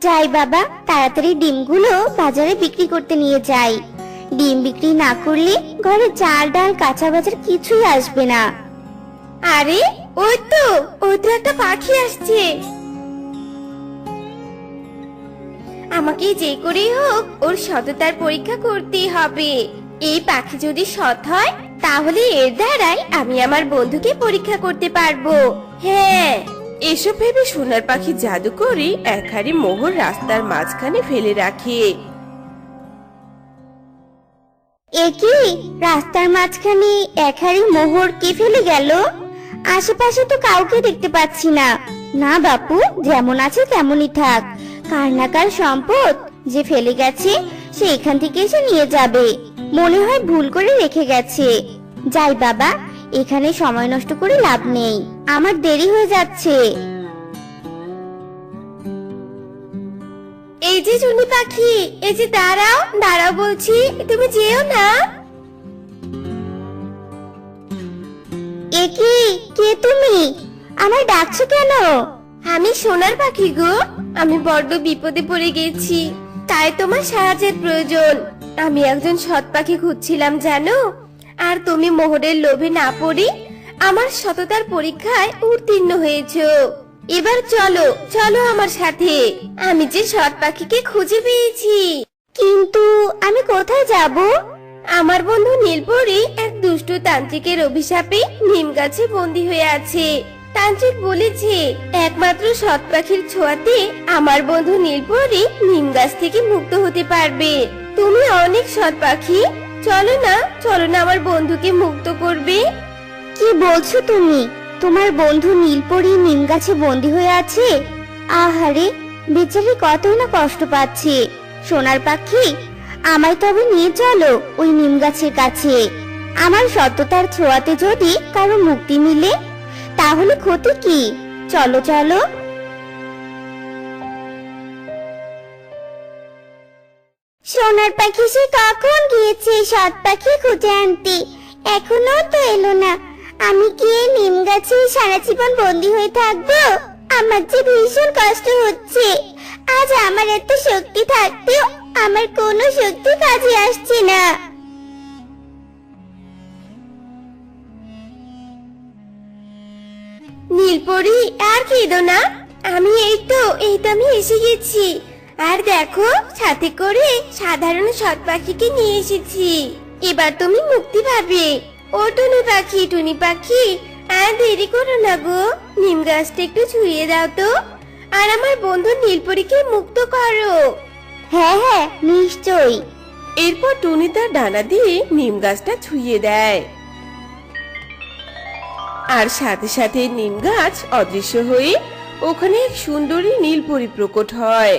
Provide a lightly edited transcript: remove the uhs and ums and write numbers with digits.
যাই বাবা, তাড়াতাড়ি ডিমগুলো বাজারে বিক্রি করতে নিয়ে যাই। ডিম বিক্রি না করলে ঘরে চাল ডাল কাঁচা বাজার কিছুই আসবে না। আরে ওই তো একটা পাখি আসছে। আমাকে যে করেই হোক ওর সততার পরীক্ষা করতেই হবে। এই পাখি যদি সৎ হয় তাহলে এর দ্বারাই আমি আমার বন্ধুকে পরীক্ষা করতে পারবো। হ্যাঁ। এসব ভেবে সোনার পাখি জাদু করে এক হাড়ি মোহর রাস্তার মাঝখানে ফেলে রাখে। এ কি, রাস্তার মাঝখানে এক হাড়ি মোহর কে ফেলে গেল? আশেপাশে তো কাউকে দেখতে পাচ্ছি না। না বাপু, যেমন আছে তেমনই থাক। কার না কার সম্পদ যে ফেলে গেছে সে এখান থেকে এসে নিয়ে যাবে। মনে হয় ভুল করে রেখে গেছে। যাই বাবা, এখানে সময় নষ্ট করে লাভ নেই, আমার দেরি হয়ে যাচ্ছে। এই যে টুনি পাখি, এই যে দাঁড়াও দাঁড়াও বলছি, তুমি যেও না। এ কি, কে তুমি? আমায় ডাকছো কেন? আমি সোনার পাখি গো। আমি বড্ড বিপদে পড়ে গেছি, তাই তোমার সাহায্যের প্রয়োজন। আমি একজন সৎ পাখি খুঁজছিলাম জানো। আর তুমি মোহরের লোভে না পড়ে আমার সততার পরীক্ষায় উত্তীর্ণ হয়েছো। এবার চলো চলো আমার সাথে, আমি যে সৎ পাখিকে খুঁজে পেয়েছি। কিন্তু আমি কোথায় যাব? আমার বন্ধু নীলপরি এক দুষ্ট তান্ত্রিকের অভিশাপে নিম গাছে বন্দী হয়ে আছে। তান্ত্রিক বলেছে একমাত্র সৎ পাখির ছোঁয়াতে আমার বন্ধু নীলপরি নিম গাছ থেকে মুক্ত হতে পারবে। তুমি অনেক সৎ পাখি, চলো না আমার বন্ধুকে মুক্ত করবে। কি বলছো তুমি? তোমার বন্ধু নীলপরি নিম গাছে বন্দী হয়ে আছে? আহারে, বেচারি কতই না কষ্ট পাচ্ছে। সোনার পাখি, আমায় তবে নিয়ে চলো ওই নিম গাছের কাছে। আমার সত্যতার ছোঁয়াতে যদি কারো মুক্তি মিলে তাহলে ক্ষতি কি? চলো চলো। সোনার পাখি সে কখন গিয়েছে সৎ পাখি খুঁজে আনতে, এখনো তো এলো না। আমি কি এই নিম গাছে সারা জীবন বন্দী হয়ে থাকবো? আমার যে ভীষণ কষ্ট হচ্ছে। আজ আমার এত শক্তি থাকতেও আমার কোনো শক্তি কাজে আসছে না। নীলপরি আর কেঁদো না, আমি এই তো আমি এসে গেছি। আর দেখো, সাথে করে সাধারণ সৎ পাখিকে নিয়ে এসেছি। এবার তুমি মুক্তি পাবে। ও টুনি পাখি, আর দেরি করো না গো, নিম গাছটা একটু ছুঁয়ে দাও তো, আর আমার বন্ধু নীলপরিকে মুক্ত করো। হ্যাঁ হ্যাঁ, নিশ্চয়ই। এরপর টুনি তার ডানা দিয়ে নিম গাছটা ছুঁয়ে দেয়, আর সাথে সাথে নিম গাছ অদৃশ্য হয়ে ওখানে এক সুন্দরী নীলপরি প্রকট হয়।